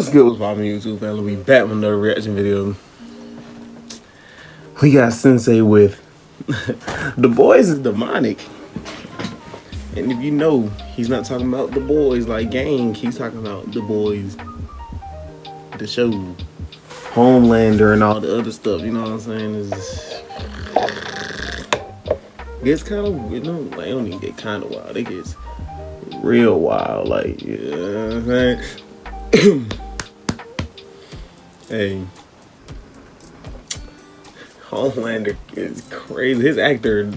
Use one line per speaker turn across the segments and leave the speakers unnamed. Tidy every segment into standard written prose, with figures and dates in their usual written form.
What's good with poppin' YouTube family? We back with another reaction video. We got Synsei with The Boys is demonic. And if you know, he's not talking about The Boys like gang. He's talking about The Boys, the show, Homelander, and all the other stuff. You know what I'm saying? It's kind of, you know, like, I don't even get kind of wild. It gets real wild. Like, you know what I'm saying? Hey, Homelander is crazy. His actor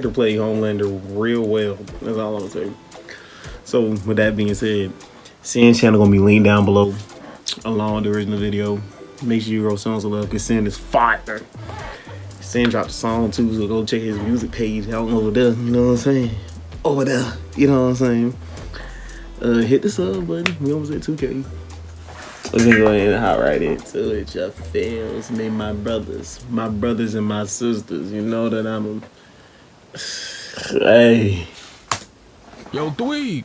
played Homelander real well. That's all I'm gonna say. So with that being said, Syn's channel gonna be linked down below along with the original video. Make sure you go songs of love because Syn is fire. Syn dropped a song too, so go check his music page out over there. You know what I'm saying? Over there. You know what I'm saying? Hit the sub button. We almost at 2K. We're gonna go ahead and hop right into it, y'all fans. Me, my brothers and my sisters. You know that I'm a... Hey.
Yo, Dweeb.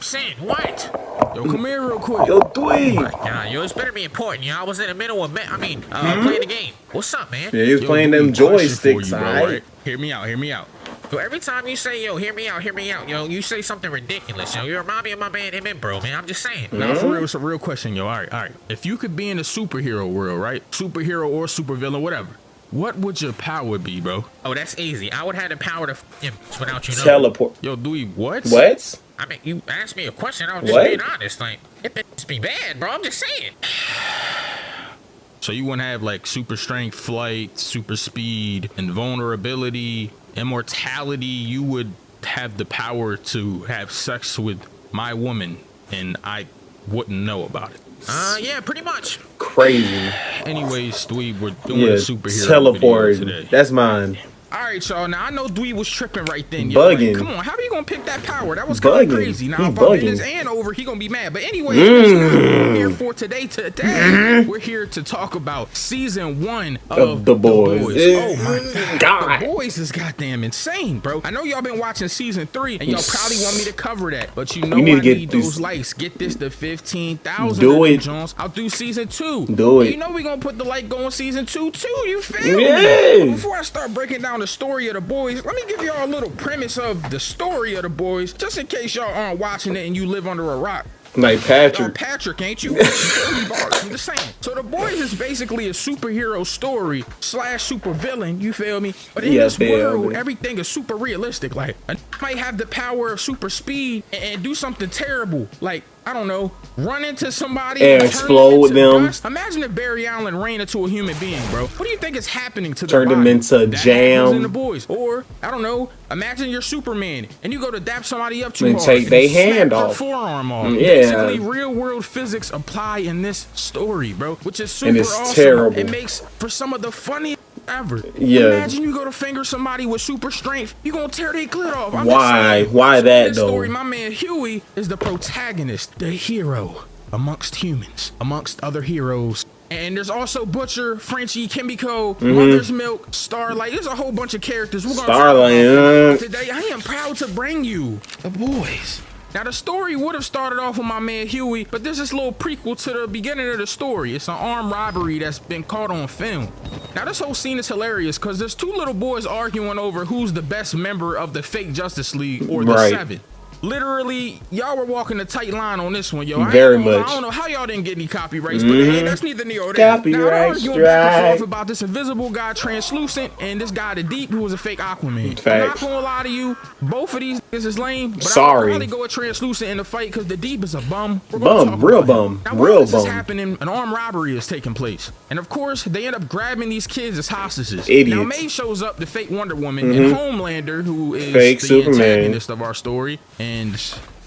Syn, what?
Yo, come here real quick.
Yo, Dweeb.
Yo, this better be important. I was in the middle of, playing the game. What's up, man?
Yeah, he was playing them joysticks, alright?
Hear me out.
So every time you say, yo, hear me out, yo, you say something ridiculous, yo. You remind me of my man, bro, man. I'm just saying.
Now, for real, it's a real question, yo. All right. If you could be in the superhero world, right? Superhero or supervillain, whatever. What would your power be, bro?
Oh, that's easy. I would have the power to without you knowing.
Teleport.
Yo, Dweeb, what?
What?
I mean, you asked me a question. I was just being honest. Like, it must be bad, bro. I'm just saying.
So you wouldn't have like super strength, flight, super speed, invulnerability, immortality. You would have the power to have sex with my woman and I wouldn't know about it.
Yeah, pretty much.
Crazy.
Anyways, Dweeb, we're doing a superhero
teleport
video today.
That's mine.
All right, y'all. Now I know Dweeb was tripping right then.
Bugging.
Like, come on, how are you gonna pick that power? That was kind of crazy. Now if I'm in this and over, he gonna be mad. But anyways, we're here for today. We're here to talk about season 1 of
The Boys.
Oh my God, The Boys is goddamn insane, bro. I know y'all been watching season 3, and y'all probably want me to cover that, but you know I need those likes. Get this to 15,000.
Do it,
Jones. I'll do season 2.
Do it.
You know we gonna put the like going season 2 too. You feel me?
Yeah.
Before I start breaking down the story of The Boys, let me give y'all a little premise of the story of The Boys, just in case y'all aren't watching it and you live under a rock.
Like Patrick.
Patrick, ain't you? I'm just saying. So The Boys is basically a superhero story / supervillain, you feel me? But in this world, everything is super realistic. Like, I might have the power of super speed and do something terrible. Like, I don't know, run into somebody
and explode them.
Dust. Imagine if Barry Allen ran into a human being, bro. What do you think is happening to
Turn them into jam.
In The Boys. Or, I don't know, imagine you're Superman and you go to dap somebody up too
and
hard
take their hand
off,
off,
forearm off.
Yeah.
Basically, real world physics apply in this story, bro, which is super awesome.
Terrible.
It makes for some of the funniest ever.
Yeah.
Imagine you go to finger somebody with super strength, you gonna tear their clit off.
Why that
this
though?
Story, my man Huey is the protagonist, the hero amongst humans, amongst other heroes. And there's also Butcher, Frenchie, Kimiko, Mother's Milk, Starlight. There's a whole bunch of characters. We're gonna
Starlight.
Today I am proud to bring you The Boys. Now, the story would have started off with my man Huey, but there's this little prequel to the beginning of the story. It's an armed robbery that's been caught on film. Now, this whole scene is hilarious because there's 2 little boys arguing over who's the best member of the fake Justice League or the 7. Literally, y'all were walking a tight line on this one, yo.
Very much.
I don't know how y'all didn't get any copyrights, but hey, that's neither near nor there.
Copyright
strike. Back and forth about this invisible guy, Translucent, and this guy, the Deep, who was a fake Aquaman.
Facts.
I'm not gonna lie to you, both of these niggas is lame. But
Sorry.
I would probably go with Translucent in the fight because the Deep is a bum.
Real bum.
Now,
real
this
bum.
is happening, an armed robbery is taking place, and of course, they end up grabbing these kids as hostages.
Idiots.
Now, May shows up, the fake Wonder Woman, and Homelander, who is
fake
the
Superman.
antagonist of our story, and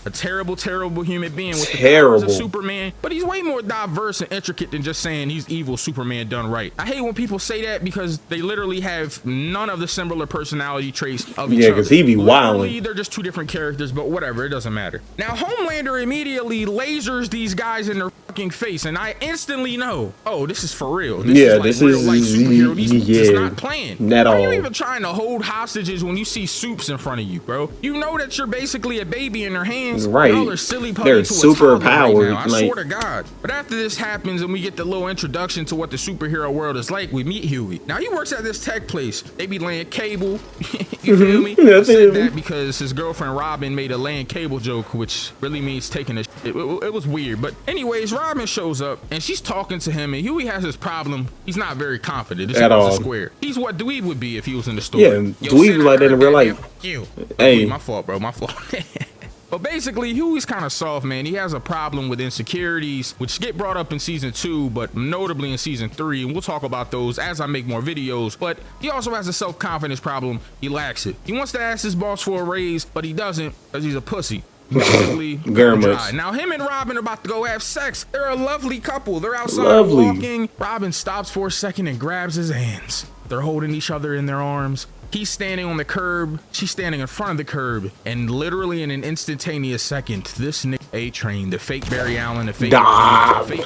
a terrible human being with the powers of Superman, but he's way more diverse and intricate than just saying he's evil Superman done right. I hate when people say that because they literally have none of the similar personality traits of each other.
Yeah, because he be wilding.
They're just 2 different characters, but whatever, it doesn't matter. Now, Homelander immediately lasers these guys in their fucking face, and I instantly know, oh, this is for real. This is real life superhero. He's not playing.
At all.
Why are you even trying to hold hostages when you see soups in front of you, bro? You know that you're basically a baby in their hands. things,
Right.
y'all are silly puppy
They're
to a
super
toddler right
powered,
now. I
like-
swear to God. But after this happens and we get the little introduction to what the superhero world is like, we meet Huey. Now he works at this tech place. They be laying cable. You feel me?
Yeah,
I said
feel me.
that because his girlfriend Robin made a laying cable joke, which really means taking a it was weird. But anyways, Robin shows up and she's talking to him, and Huey has his problem. He's not very confident. This
At
shit was
all.
a square. He's what Dweeb would be if he was in the store.
Yeah, Dweeb was like that in real life.
You.
Hey,
My fault, bro. My fault. But basically, Huey's kind of soft, man. He has a problem with insecurities, which get brought up in season 2, but notably in season 3. And we'll talk about those as I make more videos. But he also has a self-confidence problem. He lacks it. He wants to ask his boss for a raise, but he doesn't because he's a pussy. Basically,
Very
dry.
much.
Now, him and Robin are about to go have sex. They're a lovely couple. They're outside
Lovely.
walking. Robin stops for a second and grabs his hands. They're holding each other in their arms. He's standing on the curb. She's standing in front of the curb. And literally in an instantaneous second, this nigga A-Train, the fake Barry Allen, the fake...
turn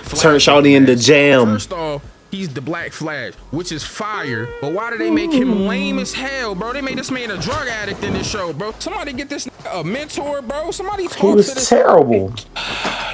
Flash,
Shawty into jam.
First off, he's the Black Flash, which is fire. But why did they make him lame as hell, bro? They made this man a drug addict in this show, bro. Somebody get this nigga a mentor, bro. Somebody talk
He was
to this.
terrible.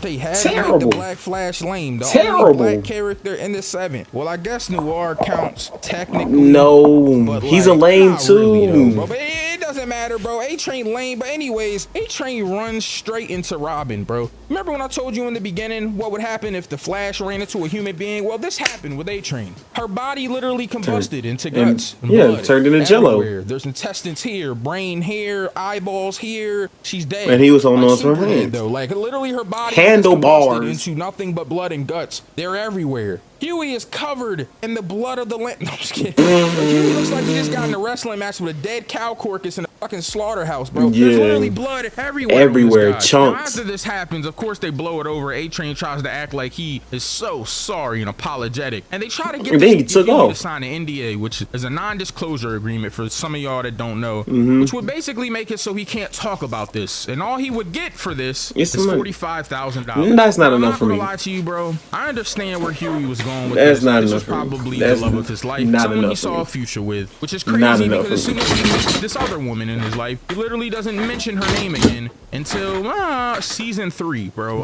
They had to make
Terrible.
the Black Flash lame. The
Terrible.
only black character in the 7. Well, I guess Noir counts technically.
No,
but
he's a
like,
lame
not
too.
really, though, bro. But it doesn't matter, bro. A-Train lame. But anyways, A-Train runs straight into Robin, bro. Remember when I told you in the beginning what would happen if the Flash ran into a human being? Well, this happened with A-Train. Her body literally combusted into guts. And
yeah,
blood
turned into Jello.
everywhere. There's intestines here, brain here, eyeballs here. She's dead.
And he was on
like
those
super dead,
hands.
though. Like literally her body
Handlebars.
is into nothing but blood and guts. They're everywhere. Huey is covered in the blood of the lamb. No, I'm just kidding. Huey looks like he just got in a wrestling match with a dead cow carcass in a fucking slaughterhouse, bro.
Yeah.
There's literally blood everywhere.
Everywhere,
on this guy.
chunks.
Now, after this happens, of course they blow it over. A-Train tries to act like he is so sorry and apologetic, and they try to get
And then he
this
took
Huey to
off.
sign an NDA, which is a non-disclosure agreement for some of y'all that don't know,
Mm-hmm.
which would basically make it so he can't talk about this, and all he would get for this
It's
is
some money.
$45,000.
That's not
I'm
enough
not
for
gonna
me.
lie to you, bro. I understand where Huey was going with
That's
this.
not
This
enough
was
for me.
probably
That's
the love of his life.
not
Someone he
enough for
saw
me.
a future with, which is
Not
crazy
enough
because as
for
soon as he meets this other woman in his life, he literally doesn't mention her name again until season 3, bro.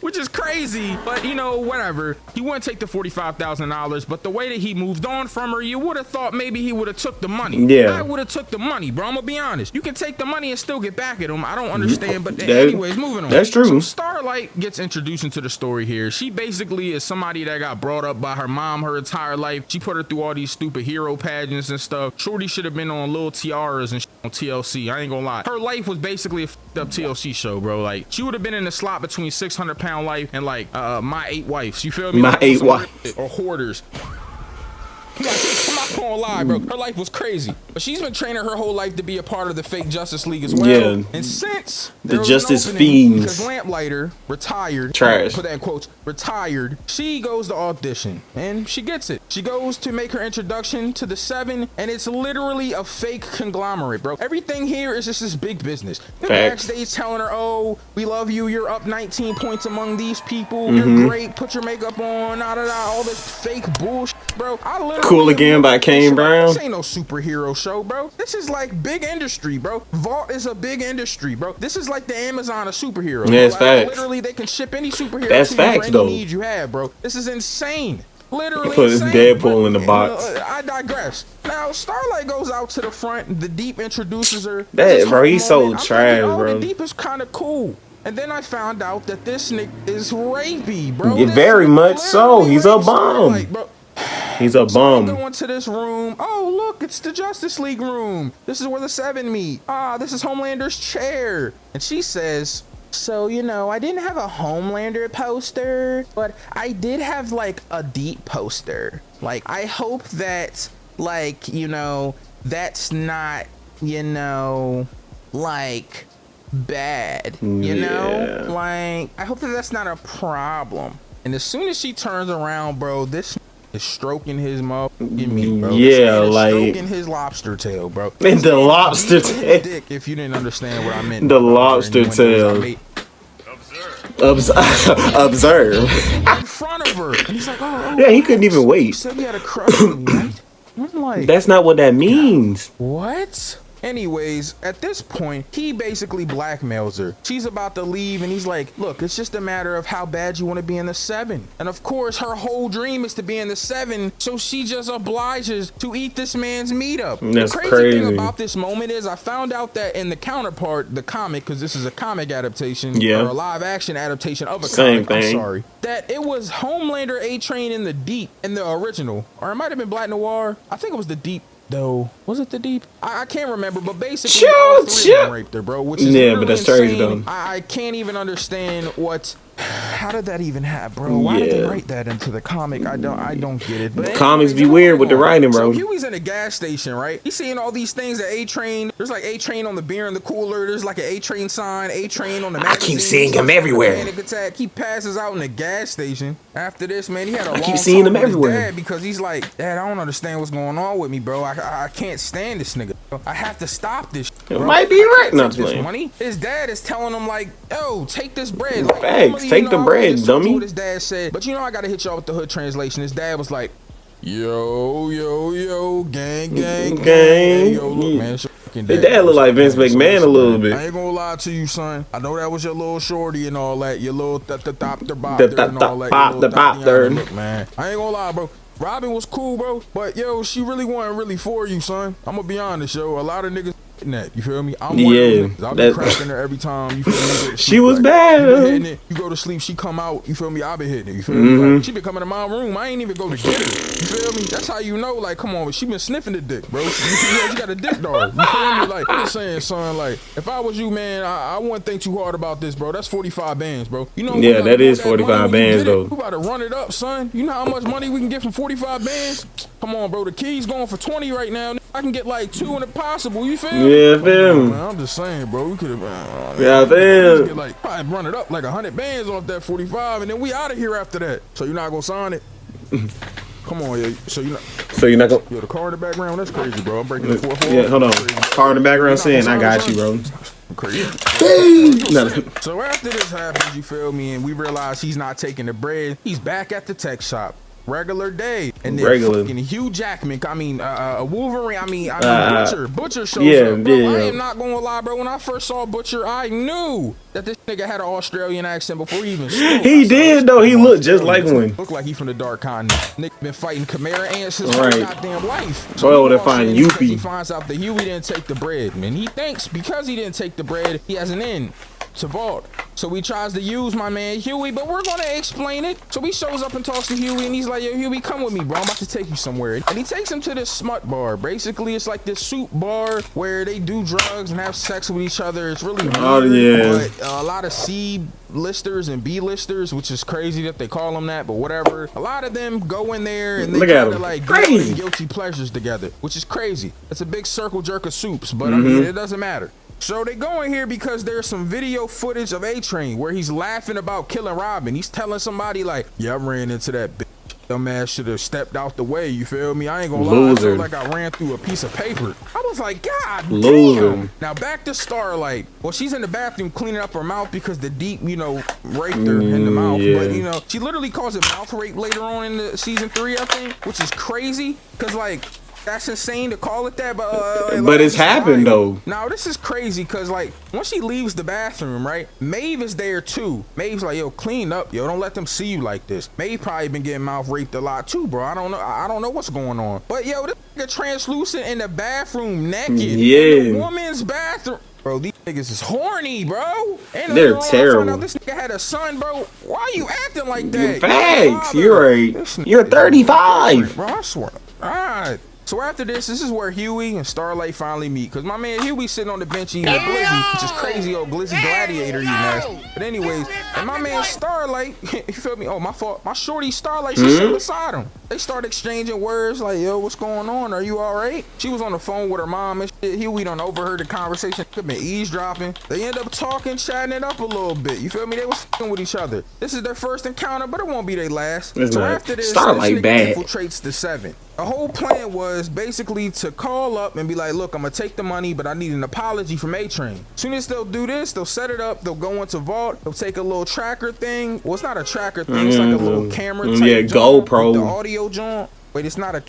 Which is crazy, but you know, whatever. He wouldn't take the $45,000, but the way that he moved on from her, you would have thought maybe he would have took the money.
Yeah.
I would have took the money, bro. I'm gonna be honest. You can take the money and still get back at him. I don't understand, but
That-
anyways, moving on.
that's true.
So Starlight gets introduced into the story here. She basically is somebody that got brought up by her mom her entire life. She put her through all these stupid hero pageants and stuff. Shorty should have been on Lil Tiaras and shit on TLC. I ain't gonna lie. Her life was basically a fucked up TLC show, bro. Like, she would have been in the slot between 600-pound life and like My 8 Wives. You feel me?
My
Like,
8
some
Wives.
or Hoarders. Like, I'm not gonna lie, bro. Her life was crazy, but she's been training her whole life to be a part of the fake Justice League as well.
Yeah.
And since
The
there was
Justice
an opening
Fiends.
because Lamplighter retired,
Trash.
put that in quotes, retired. She goes to audition and she gets it. She goes to make her introduction to the 7, and it's literally a fake conglomerate, bro. Everything here is just this big business. They're
Facts.
backstage telling her, "Oh, we love you. You're up 19 points among these people. You're great. Put your makeup on. All this fake bullshit, bro." I literally
Cool Again by Kane Brown.
This ain't no superhero show, bro. This is like big industry, bro. Vault is a big industry, bro. This is like the Amazon of superheroes.
Yeah, it's
bro. Like,
facts.
literally, they can ship any superhero
That's
to
facts,
you for any
though.
need you have, bro. This is insane. Literally
Put
insane.
Deadpool in the box.
I digress. Now, Starlight goes out to the front. The Deep introduces her.
That-
This is
bro,
her
he's so
moment. I'm
trash,
thinking,
bro.
The Deep is kind of cool. And then I found out that this nigga is rapey, bro.
Yeah,
This
very
nigga
much so.
literally
He's a
raped
bum.
Starlight, bro.
He's a
So I go
bum.
into this room. Oh, look, it's the Justice League room. This is where the 7 meet. This is Homelander's chair. And she says, "So, I didn't have a Homelander poster, but I did have, like, a Deep poster. Like, I hope that, like, that's not, like, bad,
Yeah.
Like, I hope that that's not a problem." And as soon as she turns around, bro, this is stroking his motherfucking meat, bro. This
Yeah,
man is
like-
stroking his lobster tail, bro.
And the lobster
Beating his
tail.
dick, if you didn't understand what I meant.
The
bro,
lobster
during the windows I
tail.
made
Observe.
in front of her. And he's like, "Oh,
Yeah, he couldn't even
you
wait.
said you had a crush on me, right?" I'm like,
That's not what that means.
"What?" Anyways, at this point, he basically blackmails her. She's about to leave and he's like, look, it's just a matter of how bad you want to be in the 7. And of course, her whole dream is to be in the 7, so she just obliges to eat this man's meat up.
That's
the
crazy
thing about this moment is I found out that in the counterpart, the comic, because this is a comic adaptation, or a live action adaptation of a comic, I'm sorry, that it was Homelander, A-Train in the Deep in the original, or it might have been Black Noir. I think it was the Deep. Though, was it the Deep? I can't remember, but basically all 3 of them raped her, bro, which is really
but that's
insane.
crazy though.
I can't even understand what. How did that even happen, bro? Why did they write that into the comic? I don't get it. But anyways,
comics be weird with the writing, bro.
So Huey's in a gas station, right? He's seeing all these things at A-Train. There's like A-Train on the beer in the cooler. There's like an A-Train sign, A-Train on the magazine.
I keep seeing him everywhere.
Panic attack. He passes out in the gas station. After this, man, he had a
I keep seeing him everywhere.
Because he's like, Dad, I don't understand what's going on with me, bro. I can't stand this nigga. I have to stop this.
It might be right. Not
this money. His dad is telling him like, yo, take this bread.
Like, facts. Take the bread, dummy.
What his dad said, but you know I gotta hit y'all with the hood translation. His dad was like, yo, gang. Hey, yo, look, man.
His dad look like Vince McMahon a little bit.
I ain't gonna lie to you, son. I know that was your little shorty and all that. Your little bop and all that. Look, man. I ain't gonna lie, bro. Robin was cool, bro. But yo, she really wasn't really for you, son. I'm gonna be honest, yo. A lot of niggas that, you feel me? I'm one of those niggas. I'll be cracking her every time, you feel me?
She was bad.
You go to sleep, she come out, you feel me? I been hitting it, you feel me? Like, she been coming to my room, I ain't even go to get her, you feel me? That's how you know, like, come on, she been sniffing the dick, bro. She got a dick dog, you feel me? Like, I'm just saying, son, like, if I was you, man, I wouldn't think too hard about this, bro. That's 45 bands, bro. You know?
Yeah, that is 45 bands, though.
We about to run it up, son. You know how much money we can get from 45 bands? Come on, bro, the key's going for 20 right now. I can get like 2 in it possible, you feel me?
Yeah, fam.
I'm just saying, bro. We could have,
yeah, fam.
Get like, probably run it up like 100 bands off that 45, and then we out of here after that. So you're not gonna sign it? Come on, yeah. So you're not gonna. Yo, the car in the background, that's crazy, bro. I'm breaking the 4-4.
Yeah, hold on. Car in the background saying, I got you, bro.
Crazy. So after this happens, you feel me, and we realize he's not taking the bread. He's back at the tech shop. Regular day, and then fucking Hugh Jackman, Wolverine, Butcher shows up, bro. I am not gonna lie, bro. When I first saw Butcher, I knew that this nigga had an Australian accent before he even spoke.
He did, though. He looked just like one.
Looked like he from the dark continent. Nigga been fighting Chimera ants his whole goddamn life.
So they're finding Yuppie.
He finds out that Huey didn't take the bread, and he thinks because he didn't take the bread, he has an in to Vault. So he tries to use my man Huey, but we're gonna explain it. So he shows up and talks to Huey, and he's like, yo, Huey, come with me, bro. I'm about to take you somewhere. And he takes him to this smut bar. Basically, it's like this soup bar where they do drugs and have sex with each other. It's really weird, but a lot of C-listers and B-listers, which is crazy that they call them that, but whatever. A lot of them go in there and they try to like do guilty pleasures together, which is crazy. It's a big circle jerk of soups, but I mean, it doesn't matter. So they go in here because there's some video footage of A-Train where he's laughing about killing Robin. He's telling somebody like, yeah, I ran into that bitch. Dumbass should have stepped out the way, you feel me? I ain't gonna lie, I feel like I ran through a piece of paper. I was like, God damn. Now back to Starlight. Well, she's in the bathroom cleaning up her mouth because the Deep, you know, raped her in the mouth. But, you know, she literally calls it mouth rape later on in the season 3, I think, which is crazy because, like, that's insane to call it that, but
it's happened though.
Now this is crazy because like once she leaves the bathroom, right? Maeve is there too. Maeve's like, yo, clean up, yo, don't let them see you like this. Maeve probably been getting mouth raped a lot too, bro. I don't know what's going on. But yo, this nigga translucent in the bathroom naked. In the woman's bathroom. Bro, these niggas is horny, bro. And
they're terrible.
This nigga had a son, bro. Why are you acting like that?
Facts. You're right. You're 35.
Bro, I swear. All right. So after this is where Huey and Starlight finally meet. Because my man Huey sitting on the bench eating a glizzy, which is crazy, old glizzy gladiator eating ass. But anyways, and my man Starlight, you feel me? Oh, my fault. My shorty Starlight, she's sitting beside him. They start exchanging words like, yo, what's going on? Are you all right? She was on the phone with her mom and shit. Huey done overheard the conversation. Could been eavesdropping. They end up talking, chatting it up a little bit. You feel me? They was f***ing with each other. This is their first encounter, but it won't be their last. So after this,
Starlight bad.
Infiltrates the 7. The whole plan was basically to call up and be like, look, I'm gonna take the money, but I need an apology from A-Train. Soon as they'll do this, they'll set it up, they'll go into Vault, they'll take a little tracker thing. Well, it's not a tracker thing, it's like a little camera type
GoPro.
the audio joint. Wait, it's not a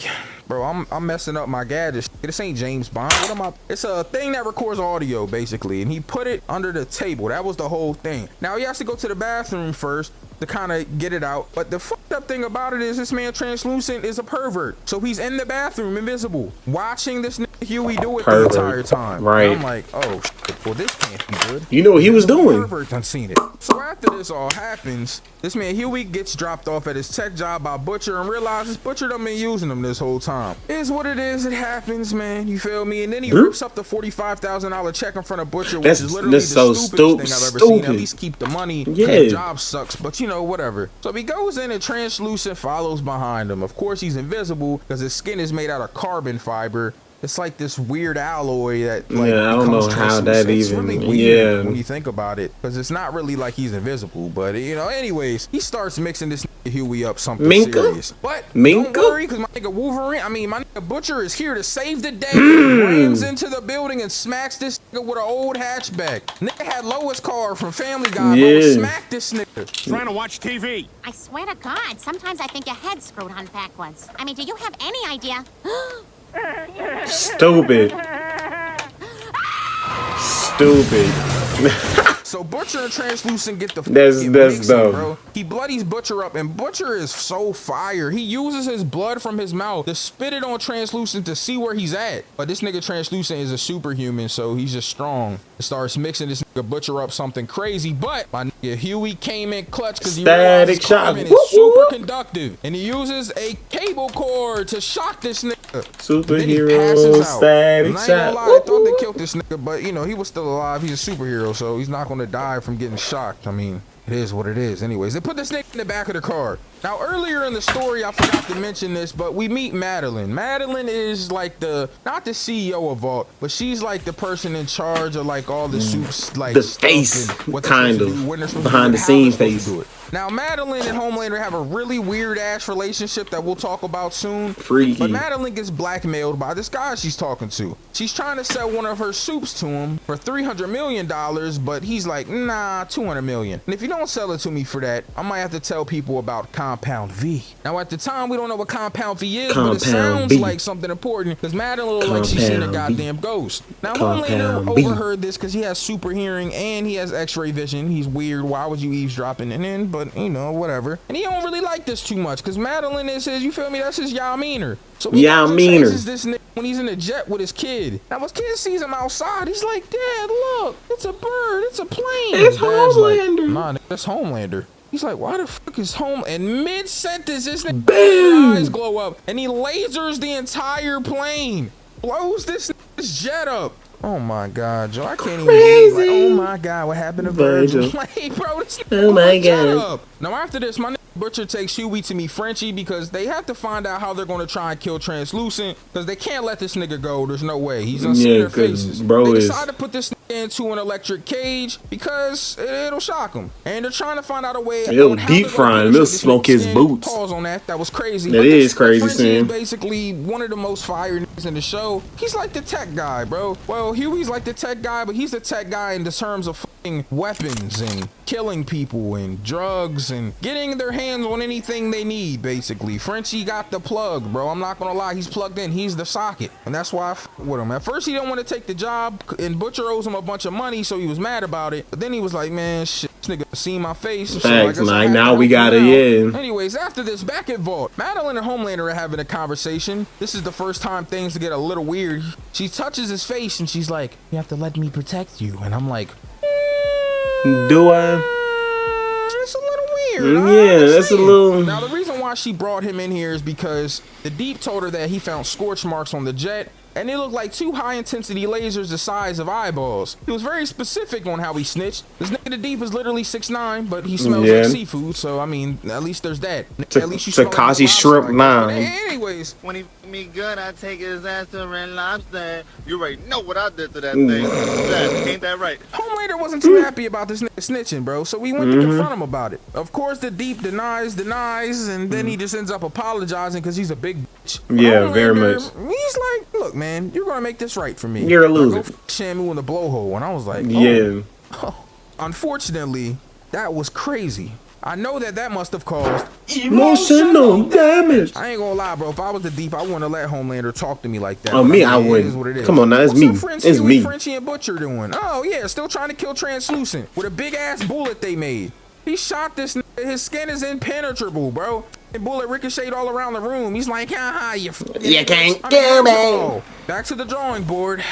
Bro, I'm messing up my gadgets. This ain't James Bond. What am I? It's a thing that records audio, basically, and he put it under the table. That was the whole thing. Now he has to go to the bathroom first to kind of get it out. But the fucked up thing about it is this man Translucent is a pervert. So he's in the bathroom, invisible, watching this nigga Huey do it the entire time.
Right.
And I'm like, oh shit, well this can't be good.
You know what he was doing.
Pervert done seen it. So after this all happens, this man Huey gets dropped off at his tech job by Butcher and realizes Butcher done been using him this whole time. It is what it is. It happens, man. You feel me? And then he rips up the $45,000 check in front of Butcher, which is literally the stupidest thing I've ever seen. At least keep the money.
Yeah.
The job sucks, but you know, whatever. So he goes in and Translucent follows behind him. Of course, he's invisible because his skin is made out of carbon fiber. It's like this weird alloy that, like,
I don't know how that
it's
even.
really weird when you think about it, because it's not really like he's invisible. But you know, anyways, he starts mixing this Huey up something serious. But don't worry, because my nigga Wolverine, my nigga Butcher is here to save the day. Rams into the building and smacks this nigga with an old hatchback. Nigga had Lois' car from Family Guy, bro. Smack this nigga.
Trying to watch TV.
I swear to God, sometimes I think your head's screwed on backwards. I mean, do you have any idea?
Stupid. Stupid.
So Butcher and Translucent get the
that's dumb,
bro. He bloodies Butcher up, and Butcher is so fire. He uses his blood from his mouth to spit it on Translucent to see where he's at. But this nigga Translucent is a superhuman, so he's just strong. He starts mixing this nigga Butcher up something crazy. But my nigga Huey came in clutch because he realizes carbon is super conductive, and he uses a cable cord to shock this nigga.
Superhero static
shock.
I
I thought they killed this nigga, but you know he was still alive. He's a superhero, so he's not gonna die from getting shocked. I mean, it is what it is. Anyways, they put this nigga in the back of the car. Now, earlier in the story, I forgot to mention this, but we meet Madeline. Madeline is like not the CEO of Vault, but she's like the person in charge of like all the soups, like
the face, kind of behind the scenes face.
Now, Madeline and Homelander have a really weird-ass relationship that we'll talk about soon.
Freaky.
But Madeline gets blackmailed by this guy she's talking to. She's trying to sell one of her soups to him for $300 million, but he's like, nah, $200 million. And if you don't sell it to me for that, I might have to tell people about Compound V. Now, at the time, we don't know what Compound V is, but it sounds like something important because Madeline looks like she's seen a goddamn ghost. Now, Homelander overheard this because he has super hearing and he has x-ray vision. He's weird. Why would you eavesdropping? And then, but you know, whatever. And he don't really like this too much because Madeline is his, you feel me? That's his Yameener. So he chases this nigga when he's in a jet with his kid. Now his kid sees him outside. He's like, Dad, look, it's a bird, it's a plane.
It's Homelander.
Like, nah, that's Homelander. He's like, why the fuck is home? And mid-sentence, this nigga's eyes glow up and he lasers the entire plane. Blows this nigga's jet up. Oh my God, Joe, I can't even believe, like, oh my God, what happened to Virgil? Like, bro, this
oh my God.
Now after this, my nigga Butcher takes Huey to meet Frenchie because they have to find out how they're going to try and kill Translucent because they can't let this nigga go. There's no way. He's unseen their faces. They decide to put this nigga into an electric cage because it'll shock him. And they're trying to find out a way.
It'll deep fry him. It'll smoke his boots.
Pause on that. That was crazy.
That is crazy, Sam.
Basically one of the most fire niggas in the show. He's like the tech guy, bro. Well, Huey's like the tech guy, but he's the tech guy in the terms of fucking weapons and killing people and drugs and getting their hands on anything they need, basically. Frenchie got the plug, bro. I'm not gonna lie, he's plugged in. He's the socket, and that's why I f with him. At first, he didn't want to take the job, and Butcher owes him a bunch of money, so he was mad about it. But then he was like, man, shit, this nigga seen my face.
Thanks, so like now we got it, yeah.
Anyways, after this, back at Vault, Madeline and Homelander are having a conversation. This is the first time things get a little weird. She touches his face, and she's like, you have to let me protect you. And I'm like,
do I?
It's a little weird.
Yeah, that's a little.
Now, the reason why she brought him in here is because the Deep told her that he found scorch marks on the jet, and they looked like two high-intensity lasers the size of eyeballs. He was very specific on how he snitched. This nigga the Deep is literally 6'9", but he smells like seafood, so, I mean, at least there's that. At least you
Takashi Shrimp 9.
Anyways.
When he me good, I take his ass to Red Lobster. You already know what I did to that thing. Ain't that right?
Homelander wasn't too happy about this nigga snitching, bro, so we went to confront him about it. Of course, the Deep denies, and then he just ends up apologizing because he's a big bitch.
Yeah, very much.
He's like, look, man, you're gonna make this right for me.
You're a loser.
Go Shamu in the blowhole, and I was like,
yeah.
Unfortunately, that was crazy. I know that must have caused
Emotional damage.
I ain't gonna lie, bro. If I was the Deep, I wouldn't have let Homelander talk to me like that.
Oh,
But
me,
mean,
I
it
wouldn't.
is what it is.
Come on now, it's
What's
me.
our friends
It's
Huey,
me.
Frenchie, and Butcher doing? Oh yeah, still trying to kill Translucent with a big ass bullet they made. He shot this. His skin is impenetrable, bro. And bullet ricocheted all around the room. He's like, haha, you
can't kill me.
Back to the drawing board.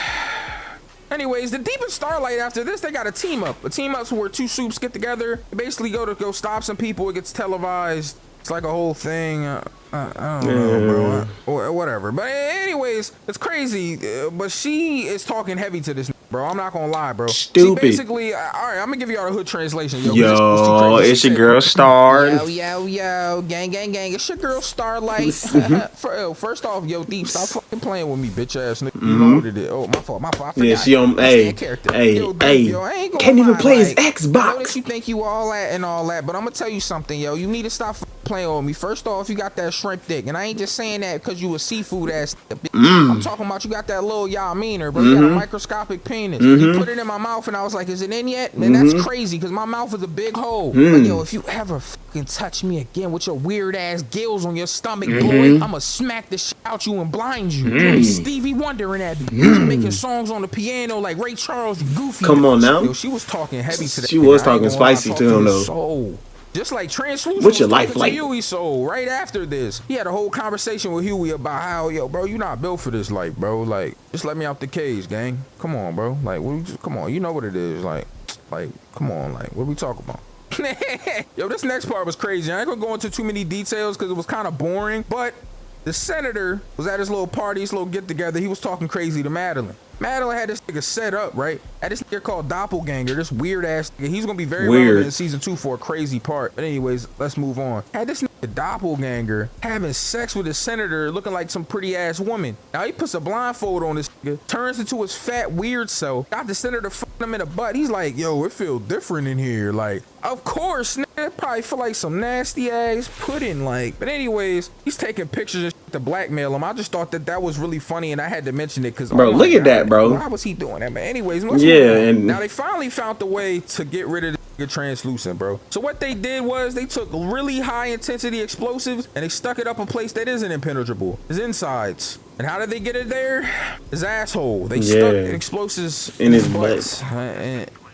Anyways, the Deep and Starlight, after this, they got a team up. A team up's where two soups get together. They basically go stop some people. It gets televised. It's like a whole thing. I don't know, bro. Or whatever. But anyways, it's crazy. But she is talking heavy to this, bro. I'm not gonna lie, bro.
Stupid.
She basically, all right, I'm gonna give y'all the hood translation.
Yo, it's your girl Star.
Yo, gang. It's your girl Starlight. First off, yo, Deep, stop fucking playing with me, bitch ass nigga. You know what it is. Oh, my fault. I forgot.
Yeah, she on. Hey,
Yo, Deep, yo, I ain't gonna
can't even
lie,
play his
like, I know
Xbox.
that you think you all that and all that, but I'm gonna tell you something, yo. You need to stop playing with me. First off, you got that shrimp dick, and I ain't just saying that because you a seafood ass. I'm talking about you got that little y'all meaner, bro. You got a microscopic penis. You put it in my mouth, and I was like, is it in yet? And that's crazy because my mouth is a big hole. But yo, if you ever fucking touch me again with your weird ass gills on your stomach, boy, I'ma smack the shit out you and blind you. You be Stevie Wonder in that bitch. He's making songs on the piano like Ray Charles, goofy.
Come on now.
Yo, she was talking heavy to that.
She was talking spicy to him though.
Soul. Just like Translucent
What's your
was
life
talking
like?
to Huey soul right after this. He had a whole conversation with Huey about how, yo, bro, you not built for this life, bro. Like, just let me out the cage, gang. Come on, bro. Like, come on, you know what it is. Like, come on, like, what we talking about? Yo, this next part was crazy. I ain't gonna go into too many details because it was kind of boring, but the senator was at his little party, his little get together. He was talking crazy to Madeline. Madeline had this nigga set up, right? Had this nigga called Doppelganger, this weird ass nigga. He's gonna be very relevant in season 2 for a crazy part. But anyways, let's move on. Had this nigga Doppelganger having sex with his senator looking like some pretty ass woman. Now he puts a blindfold on this nigga, turns into his fat weird self, got the senator fucking him in the butt. He's like, yo, it feel different in here. Like, of course, nigga, it probably feel like some nasty ass pudding, like. But anyways, he's taking pictures and shit to blackmail him. I just thought that was really funny and I had to mention it because,
bro, look at that, bro.
Why was he doing that, man? Anyways,
and
now they finally found the way to get rid of the Translucent, bro. So what they did was they took really high intensity explosives and they stuck it up a place that isn't impenetrable, his insides. And how did they get it there? His asshole. They stuck explosives
in his butt.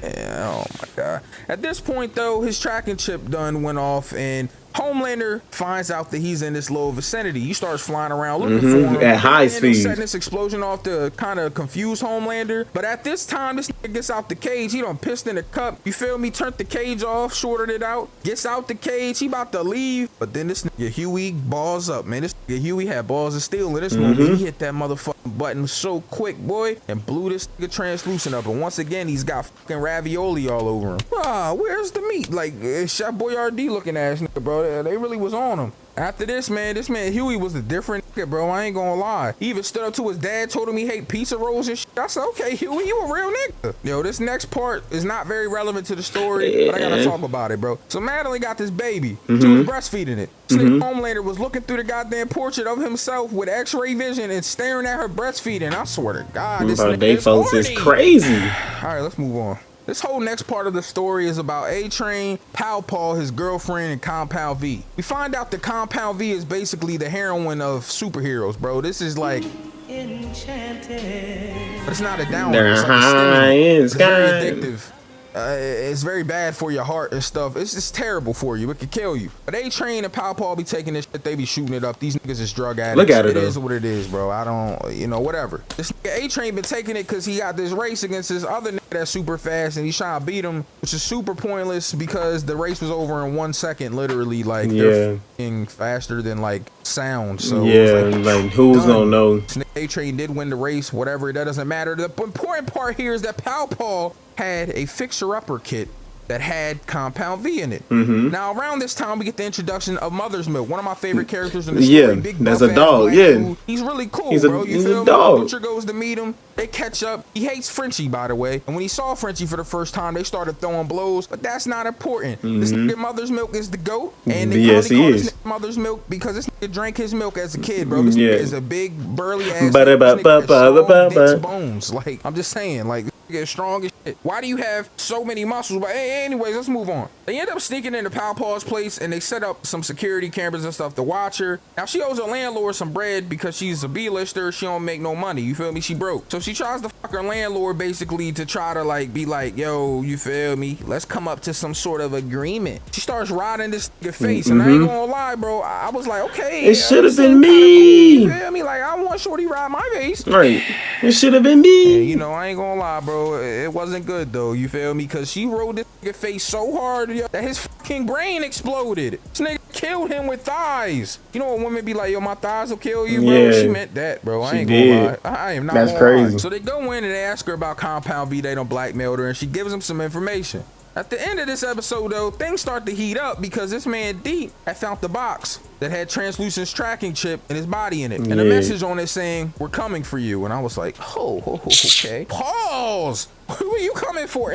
Oh my god. At this point though, his tracking chip done went off and Homelander finds out that he's in this low vicinity. He starts flying around looking for him
at high speed,
setting this explosion off to kind of confuse Homelander. But at this time, this nigga gets out the cage. He done pissed in the cup. You feel me? Turned the cage off, shorted it out. Gets out the cage. He about to leave, but then this nigga Huey balls up, man. This nigga Huey had balls of steel in this movie. He hit that motherfucking button so quick, boy, and blew this nigga Translucent up. And once again, he's got fucking ravioli all over him. Ah, where's the meat? Like Chef Boyardee looking ass nigga, bro. They really was on him. After this man Huey was a different nigga, bro. I ain't gonna lie. He even stood up to his dad, told him he hate pizza rolls and shit. I said, okay, Huey, you a real nigga. Yo, this next part is not very relevant to the story, but I gotta talk about it, bro. So Madeline got this baby. She was breastfeeding it. This nigga Homelander was looking through the goddamn portrait of himself with x-ray vision and staring at her breastfeeding. I swear to God, this nigga is
crazy.
All right, let's move on. This whole next part of the story is about A-Train, Pal Paul, his girlfriend, and Compound V. We find out that Compound V is basically the heroine of superheroes, bro. This is like enchanted. But it's not a downward. It's like a stimulant. It's very addictive. It's very bad for your heart and stuff. It's just terrible for you. It could kill you. But A-Train and Pal Paul be taking this shit. They be shooting it up. These niggas is drug addicts.
Look at it,
It is what it is, bro. I don't, whatever. This nigga A-Train been taking it because he got this race against this other nigga that's super fast and he's trying to beat him, which is super pointless because the race was over in 1 second, literally. Like, they're f***ing faster than, like, sound. So,
like who's gonna know?
A-Train did win the race, whatever. That doesn't matter. The important part here is that Pal Paul had a fixer-upper kit that had Compound V in it. Now, around this time, we get the introduction of Mother's Milk, one of my favorite characters in the story. Big
that's a dog.
Dude. He's really cool, bro. You feel me?
Dog.
Butcher goes to meet him. They catch up. He hates Frenchie, by the way. And when he saw Frenchie for the first time, they started throwing blows. But that's not important. This nigga Mother's Milk is the GOAT. And they probably call this nigga Mother's Milk because this nigga drank his milk as a kid, bro. This nigga is a big, burly ass nigga. Bones. Like, I'm just saying, like, get strong as shit. Why do you have so many muscles? But anyways, let's move on. They end up sneaking into Pal Paul's place and they set up some security cameras and stuff to watch her. Now she owes her landlord some bread because she's a B-lister. She don't make no money. You feel me? She broke. So she tries to fuck her landlord basically to try to like be like, yo, you feel me? Let's come up to some sort of agreement. She starts riding this nigga face, and I ain't gonna lie, bro. I was like, okay,
It should have been
cool,
me.
you feel me? Like, I want Shorty ride my face.
Right. It should have been me.
And, you know, I ain't gonna lie, bro. It wasn't good though. You feel me? Cause she rode this nigga face so hard, yo, that his fucking brain exploded. This nigga killed him with thighs. You know when women be like, yo, my thighs will kill you, bro?
Yeah.
She meant that, bro. I
She
ain't
did.
gonna lie. I am not
That's
gonna
crazy.
lie. So they go in and they ask her about Compound V. They done blackmailed her, and she gives them some information. At the end of this episode, though, things start to heat up because this man Deep had found the box that had Translucent's tracking chip and his body in it. And a message on it saying, we're coming for you. And I was like, oh, okay. Pause! Who are you coming for?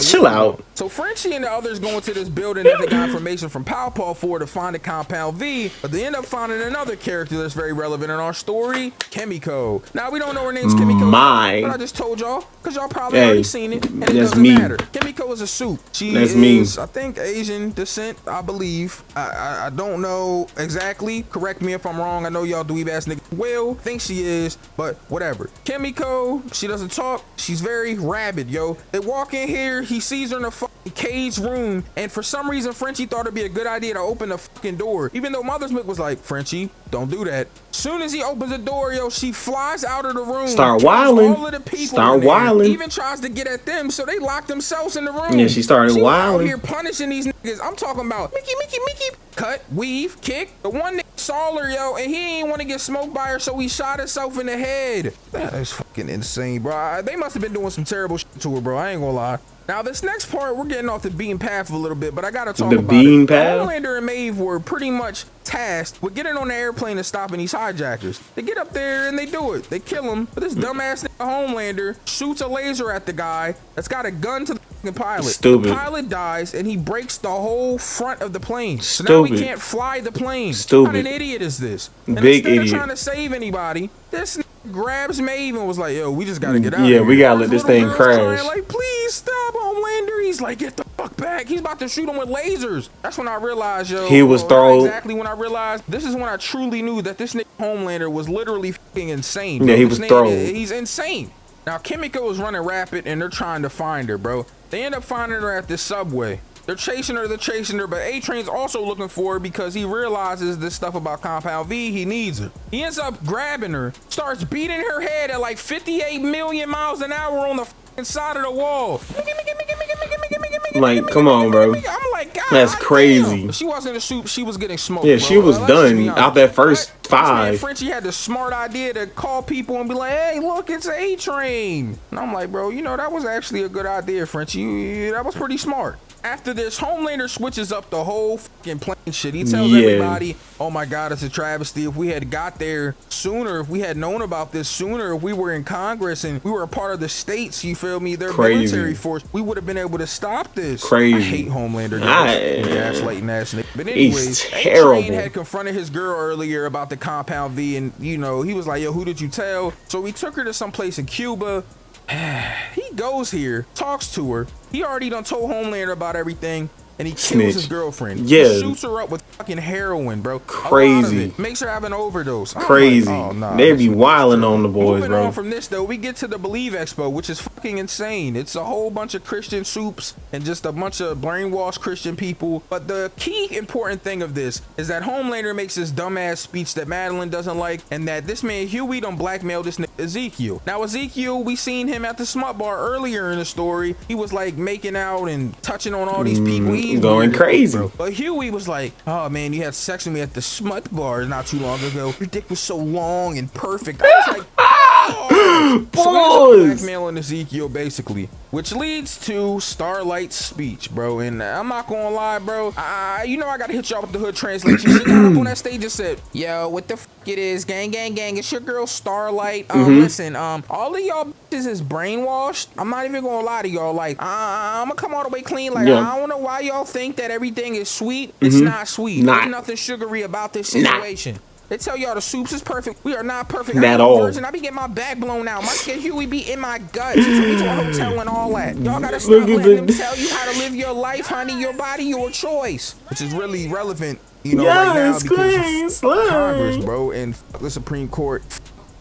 Chill out.
So Frenchie and the others go into this building that they got information from Pal Paul for to find the Compound V, but they end up finding another character that's very relevant in our story, Kimiko. Now, we don't know her name's Kimiko, but I just told y'all, because y'all probably already seen it, and it doesn't matter. Kimiko is a soup. She is, I think, Asian descent, I believe. I don't know exactly. Correct me if I'm wrong. I know y'all dweeb-ass niggas will think she is, but whatever. Kimiko, she doesn't talk. She's very rabid, yo. They walk in here, he sees her in a fucking cage room, and for some reason Frenchie thought it'd be a good idea to open the fucking door, even though Mother's Milk was like, Frenchie, don't do that. Soon as he opens the door, yo, she flies out of the room,
Start wilding.
all of the people
Start wilding.
even tries to get at them, so they lock themselves in the room.
Yeah, she started wilding.
Out here punishing these niggas. I'm talking about Mickey, cut, weave, kick. The one nigga saw her, yo, and he ain't want to get smoked by her, so he shot himself in the head. That is fucking insane, bro. They must have been doing some terrible shit to her, bro. I ain't gonna lie. Now, this next part, we're getting off the beaten path a little bit, but I gotta talk about it. Homelander and Maeve were pretty much tasked with getting on the airplane and stopping these hijackers. They get up there and they do it. They kill him, but this dumbass nigga Homelander shoots a laser at the guy that's got a gun to the fucking pilot.
Stupid.
The pilot dies and he breaks the whole front of the plane. So now we can't fly the plane.
Stupid.
What kind of idiot is this? And
Big
instead
idiot.
of trying to save anybody, this nigga grabs Maeve and was like, yo, we just gotta get out of
Yeah,
here.
we gotta let this thing crash.
Crying, like, please stop, Homelander. He's like, get the fuck back. He's about to shoot him with lasers. That's when I realized, yo.
He was thrown.
Exactly when I realized. This is when I truly knew that this nigga Homelander was literally fucking insane.
Yeah,
bro.
he was thrown.
He's insane. Now, Kimiko is running rapid and they're trying to find her, bro. They end up finding her at this subway. They're chasing her, but A-Train's also looking for her because he realizes this stuff about Compound V, he needs her. He ends up grabbing her, starts beating her head at like 58 million miles an hour on the fucking side of the wall.
Like, come on, bro.
I'm like, God,
that's crazy.
damn. She wasn't a soup, she was getting smoked.
Yeah,
bro.
she was
Let's just be
done
honest.
out that first
This man
5.
Frenchie had the smart idea to call people and be like, hey, look, it's A-Train. And I'm like, bro, you know, that was actually a good idea, Frenchie. That was pretty smart. After this, Homelander switches up the whole fucking plane shit. He tells everybody, oh my God, it's a travesty. If we had got there sooner, if we had known about this sooner, if we were in Congress and we were a part of the states, you feel me, their military force, we would have been able to stop this.
Crazy.
I hate Homelander. Gaslighting ass nigga. But anyways,
He's terrible.
A-Train had confronted his girl earlier about the Compound V, and you know, he was like, yo, who did you tell? So we took her to some place in Cuba. He goes here, talks to her. He already done told Homelander about everything, and he kills his girlfriend.
Yeah.
He shoots her up with fucking heroin, bro.
Crazy.
Makes her have an overdose.
Crazy.
Like, oh, nah,
they be wilding on the boys,
Moving
bro.
on from this, though, we get to the Believe Expo, which is fucking insane. It's a whole bunch of Christian soups and just a bunch of brainwashed Christian people. But the key important thing of this is that Homelander makes this dumbass speech that Madeline doesn't like, and that this man Huey done blackmailed this nigga Ezekiel. Now, Ezekiel, we seen him at the smut bar earlier in the story. He was like making out and touching on all these people. He's
going crazy.
Bro. But Huey was like, oh man, you had sex with me at the smut bar not too long ago. Your dick was so long and perfect. I was like, oh! So he's blackmailing Ezekiel basically, which leads to Starlight's speech, bro. And I'm not gonna lie, bro. You know I gotta hit y'all with the hood translation. She got up on that stage and said, yo, what the fuck it is, gang, gang, gang. It's your girl Starlight. Listen, all of y'all bitches is brainwashed. I'm not even gonna lie to y'all. Like, I'm gonna come all the way clean. Like, I don't know why y'all think that everything is sweet. It's not sweet. There's nothing sugary about this situation. They tell y'all the soups is perfect. We are not perfect.
Not
I ain't
all.
no virgin. I be getting my back blown out. My nigga Huey be in my guts. He took me to a hotel and all that. Y'all gotta stop letting him tell you how to live your life, honey. Your body, your choice. Which is really relevant, you know, right now because Congress, bro, and the Supreme Court.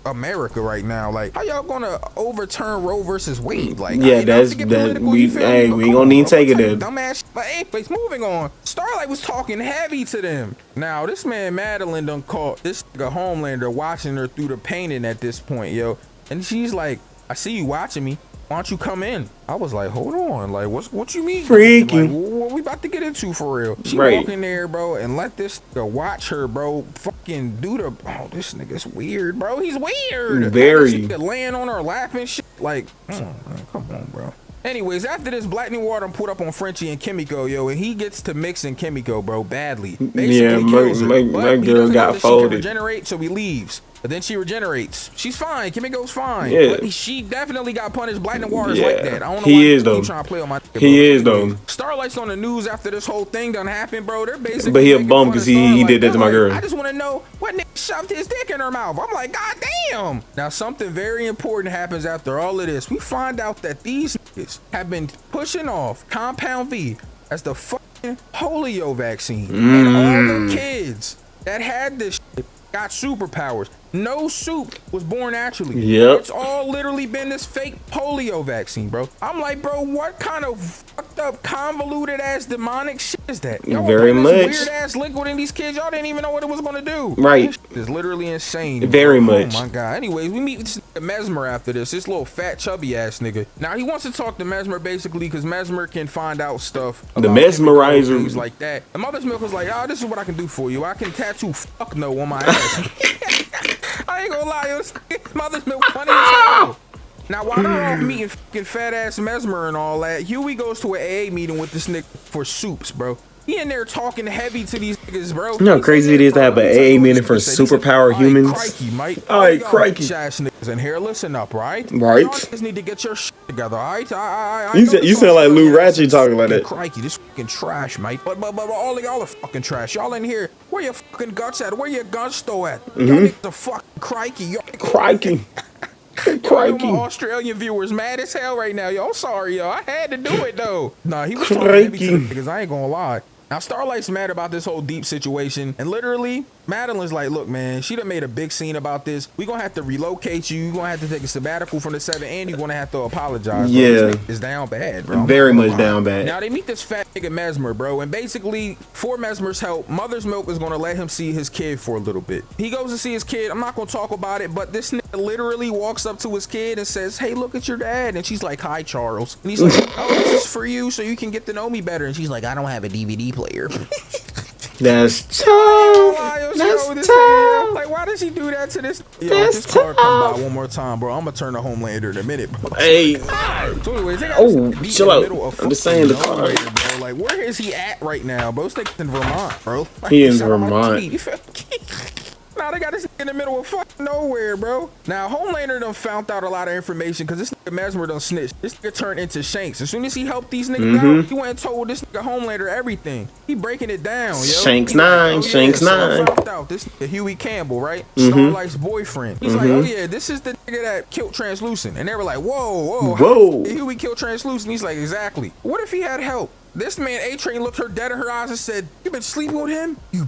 America right now, like how y'all gonna overturn Roe versus Wade? Like,
yeah, that's that. We ain't gonna need to take it there.
Dumbass. But anyways, moving on. Starlight was talking heavy to them. Now this man Madeline done caught this nigga Homelander watching her through the painting at this point, yo, and she's like, "I see you watching me. Why don't you come in?" I was like, hold on, like what you mean?
Freaky.
Like, what we about to get into for real? She
Right.
walk in there, bro, and let this nigga watch her, bro. Fucking do the this nigga's weird, bro. He's weird.
Very.
She laying on her lap and shit. Like, man, come on, bro. Anyways, after this, Black New Water put up on Frenchie and Kimiko, yo, and he gets to mixing Kimiko, bro, badly. Basically
Yeah,
kills her.
my
But he
girl
doesn't know
got
that
folded.
She can regenerate, so he leaves. But then she regenerates. She's fine. Kimiko's fine.
Yeah.
But she definitely got punished. Black and Water's
Yeah.
like that. I don't know
He
why
is,
you
though.
keep trying to play on my nigga,
He
bro.
is, though.
Anyways, Starlight's on the news after this whole thing done happened, bro. They're basically
But he a
making
bum
fun
'cause
of
he
Starlight.
did that to
They're
my
like,
girl.
I just want to know what nigga shoved his dick in her mouth. I'm like, God damn. Now, something very important happens after all of this. We find out that these niggas have been pushing off Compound V as the fucking polio vaccine. And all the kids that had this shit got superpowers. No soup was born naturally.
Yep.
It's all literally been this fake polio vaccine, bro. I'm like, bro, what kind of fucked up, convoluted ass demonic shit is that? Y'all
Very
put
much.
this weird ass liquid in these kids. Y'all didn't even know what it was gonna do.
Right.
This shit is literally insane.
Very
bro.
much.
Oh my god. Anyways, we meet this nigga Mesmer after this. This little fat chubby ass nigga. Now he wants to talk to Mesmer basically because Mesmer can find out stuff.
The
about
mesmerizer.
Kimiko, things like that. And Mother's Milk was like, oh, this is what I can do for you. I can tattoo fuck no on my ass. I ain't gonna lie, yo, this Mother's Milk funny as hell. Now, while they're off meeting fucking fat ass Mesmer and all that, Huey goes to an AA meeting with this nigga for soups, bro. He in there talking heavy to these niggas, bro.
You know how crazy it is to have an AA meeting for superpower humans?
Crikey, Mike.
Alright, crikey.
Ass niggas in here, listen up, right?
Right.
Y'all niggas need to get your shit together, alright?
You sound like Lou Ratchet talking like that.
Crikey, this fucking trash, mate. But all of y'all are fucking trash. Y'all in here, where your fucking guts at? Where your gun store at? Y'all niggas are fucking crikey. Y'all
Crikey.
my
Crikey.
Australian viewers mad as hell right now, yo. I'm sorry, yo. I had to do it though. Nah, he was talking heavy to them niggas. I ain't gonna lie. Now, Starlight's mad about this whole deep situation, and literally, Madeline's like, look, man, she done made a big scene about this. We gonna have to relocate you. You gonna have to take a sabbatical from the 7, and you gonna have to apologize. Bro.
Yeah.
This nigga is down bad, bro.
Very much down bad.
Now, they meet this fat nigga Mesmer, bro, and basically, for Mesmer's help, Mother's Milk is gonna let him see his kid for a little bit. He goes to see his kid. I'm not gonna talk about it, but this nigga literally walks up to his kid and says, hey, look at your dad. And she's like, hi, Charles. And he's like, oh, this is for you so you can get to know me better. And she's like, I don't have a DVD player.
That's tough. That's tough.
Like, why does he do that to this? Yo,
That's
if this car come
tough.
by one more time, bro, I'm gonna turn to Homelander in a minute, bro.
Hey.
So anyways, they got
Oh,
this beat
chill
in the
out.
middle of
I'm just saying the
fucking
car.
nowhere, bro. Like, where is he at right now, bro? This nigga's in Vermont, bro. Like,
He in
shout out my
Vermont.
tweet. You feel me? Now they got this in the middle of fucking nowhere, bro. Now Homelander done found out a lot of information because this nigga Mesmer done snitched. This nigga turned into Shanks. As soon as he helped these niggas out, he went and told this nigga Homelander everything. He breaking it down, yo.
Shanks
He like,
9,
oh,
Shanks
so I
9.
found out this nigga Huey Campbell, right? Starlight's boyfriend. He's like, oh yeah, this is the nigga that killed Translucent. And they were like, whoa,
Whoa.
how Huey killed Translucent? He's like, exactly. What if he had help? This man A-Train looked her dead in her eyes and said, you been sleeping with him? You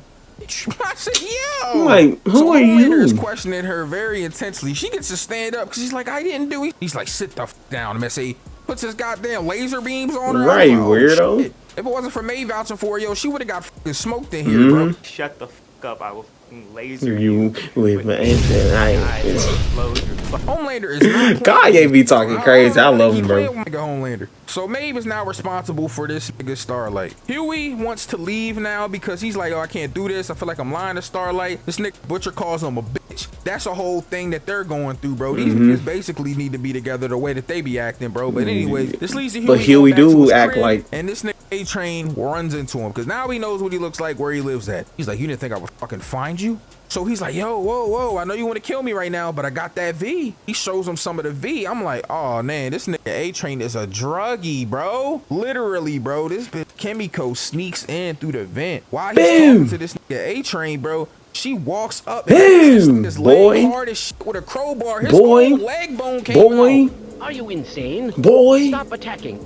I said, yo.
Like, who are
Homelander
you?
is questioning her very intensely. She gets to stand up because she's like, I didn't do it. He's like, sit the f down. MSA puts his goddamn laser beams on her.
Right,
I was like, oh,
weirdo.
shit. If it wasn't for May vouching for her, yo, she would have got fucking smoked in here, bro.
Shut the fuck up. I will fucking laser
You with my answer.
I will explode your fuck.
Homelander is not
Kanye be talking crazy. I love him, bro.
Nigga Homelander. So Maeve is now responsible for this nigga Starlight. Huey wants to leave now because he's like, oh, I can't do this. I feel like I'm lying to Starlight. This nigga Butcher calls him a bitch. That's a whole thing that they're going through, bro. These niggas basically need to be together the way that they be acting, bro. But anyways, this leads to Huey.
But Huey
going back to
do
his
act
crib,
like-
and this nigga A-Train runs into him because now he knows what he looks like, where he lives at. He's like, you didn't think I would fucking find you? So he's like, yo, whoa, I know you want to kill me right now, but I got that V. He shows him some of the V. I'm like, oh, man, this nigga A-Train is a druggie, bro. Literally, bro. This bitch Kimiko sneaks in through the vent. While he's talking to this nigga A-Train, bro, She walks up and hits this leg hard as shit with a crowbar. His whole leg bone came out.
Are you insane?
Boy.
Stop attacking.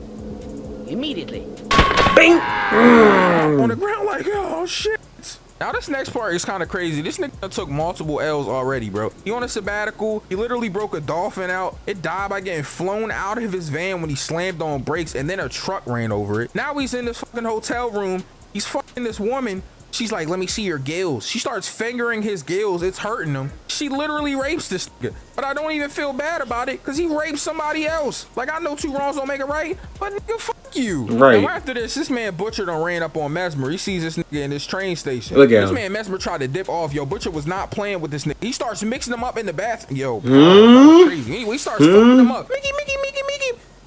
Immediately.
Bing.
On the ground like, oh shit. Now this next part is kind of crazy. This nigga took multiple L's already, bro. He on a sabbatical. He literally broke a dolphin out. It died by getting flown out of his van when he slammed on brakes, and then a truck ran over it. Now he's in this fucking hotel room. He's fucking this woman. She's like, let me see your gills. She starts fingering his gills. It's hurting him. She literally rapes this nigga. But I don't even feel bad about it because he raped somebody else. Like, I know two wrongs don't make it right, but nigga, fuck you.
Right.
Now, after this man Butcher done ran up on Mesmer. He sees this nigga in this train station.
Look at
this
him.
man Mesmer tried to dip off. Yo, Butcher was not playing with this nigga. He starts mixing them up in the bathroom. Yo, crazy. Anyway, he starts fucking them up. Mickey.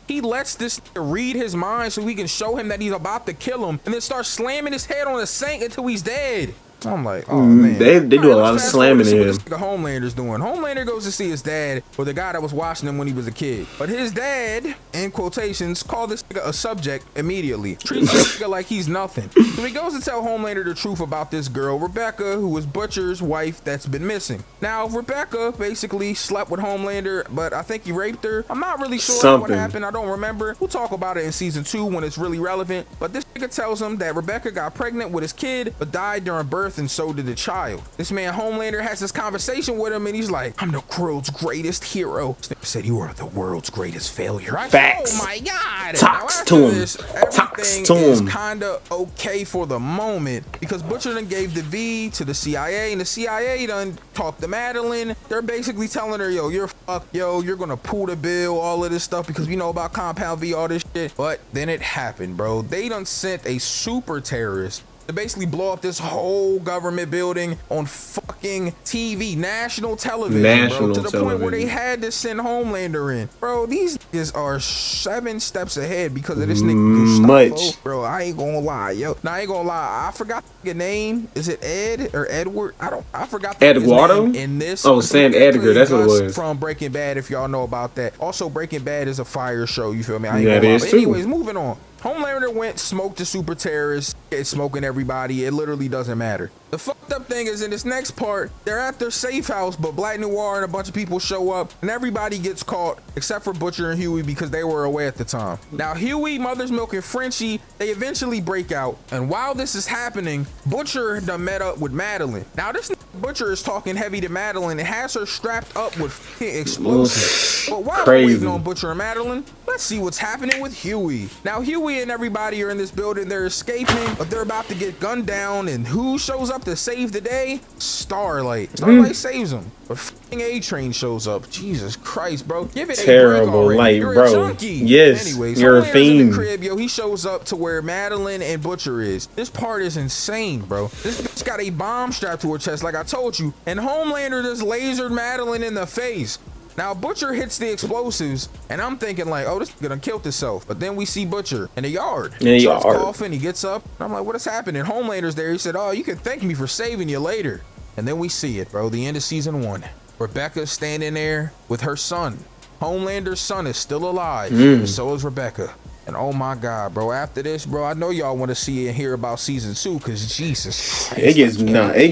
He lets this nigga read his mind so he can show him that he's about to kill him, and then starts slamming his head on the sink until he's dead. I'm like, oh man.
They do a lot of slamming in him.
This nigga Homelander's doing. Homelander goes to see his dad, or the guy that was watching him when he was a kid. But his dad, in quotations, called this nigga a subject immediately. Treats this nigga like he's nothing. So he goes to tell Homelander the truth about this girl, Rebecca, who was Butcher's wife that's been missing. Now, Rebecca basically slept with Homelander, but I think he raped her. I'm not really sure what happened. I don't remember. We'll talk about it in season 2 when it's really relevant. But this nigga tells him that Rebecca got pregnant with his kid, but died during birth, and so did the child. This man Homelander has this conversation with him, and he's like, I'm the world's greatest hero. This nigga said, you are the world's greatest failure.
Facts.
Oh my god.
Talks to him.
Everything is kind of okay for the moment because Butcher done gave the V to the CIA, and the CIA done talked to Madeline. They're basically telling her, yo, you're fucked, yo, you're gonna pull the bill, all of this stuff, because we know about Compound V, all this shit. But then it happened, bro. They done sent a super terrorist to basically blow up this whole government building on fucking TV, national television, bro, to the point where they had to send Homelander in. Bro, these niggas are 7 steps ahead because of this nigga Gustavo. Bro, I ain't gonna lie, yo. Now, I ain't gonna lie. I forgot the name. Is it Ed or Edward? I forgot the name in this.
Oh, San Edgar. That's what it was.
From Breaking Bad, if y'all know about that. Also, Breaking Bad is a fire show. You feel me? I ain't
Yeah,
gonna lie.
it is
But
too.
anyways, moving on. Homelander went, smoked the super terrorist, it's smoking everybody. It literally doesn't matter. The fucked up thing is in this next part, they're at their safe house, but Black Noir and a bunch of people show up, and everybody gets caught except for Butcher and Huey because they were away at the time. Now, Huey, Mother's Milk, and Frenchie, they eventually break out, and while this is happening, Butcher done met up with Madeline. Now, this Butcher is talking heavy to Madeline and has her strapped up with explosives. But while we're waiting on Butcher and Madeline, let's see what's happening with Huey. Now, Huey and everybody are in this building. They're escaping, but they're about to get gunned down. And who shows up to save the day? Starlight. Starlight saves them. But fucking A-Train shows up. Jesus Christ, bro. Give it
terrible
a break already.
light,
You're
bro.
a junkie.
Yes,
Anyways,
you're a
Homelander's
fiend.
in the crib, yo. He shows up to where Madeline and Butcher is. This part is insane, bro. This bitch got a bomb strapped to her chest, like I told you. And Homelander just lasered Madeline in the face. Now, Butcher hits the explosives, and I'm thinking like, oh, this nigga done killed himself. But then we see Butcher in the yard. He starts coughing, he gets up. I'm like, what is happening? Homelander's there. He said, oh, you can thank me for saving you later. And then we see it, bro. The end of season 1. Rebecca's standing there with her son. Homelander's son is still alive. And so is Rebecca. And oh my God, bro. After this, bro, I know y'all want to see and hear about season 2 because Jesus Christ.
It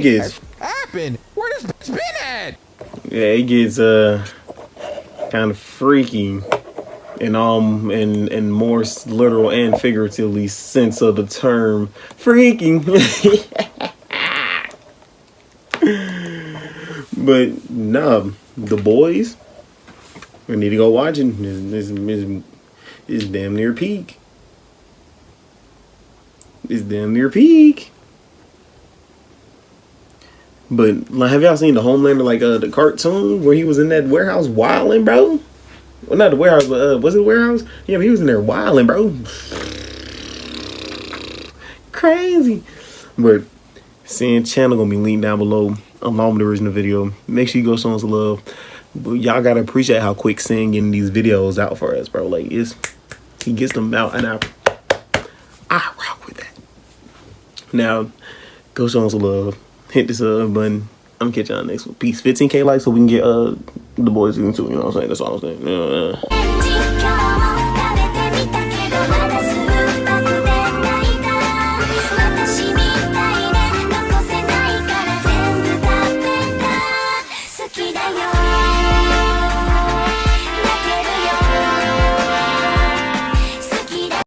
gets
happened. Where this bitch been at?
Yeah, it gets kind of freaky in more literal and figuratively sense of the term freaking. But nah, the boys, we need to go watch it. It's damn near peak. It's damn near peak. But like, have y'all seen the Homelander, like the cartoon where he was in that warehouse wilding, bro? Well, not the warehouse, but was it the warehouse? Yeah, but he was in there wilding, bro. Crazy. But Synsei channel gonna be linked down below along with the original video. Make sure you go show us love. But y'all gotta appreciate how quick Synsei getting these videos out for us, bro. Like he gets them out, and I rock with that. Now, go show us love. Hit this button. I'm gonna catch y'all next one. Peace. 15K likes so we can get the boys season 2. You know what I'm saying? That's all I'm saying.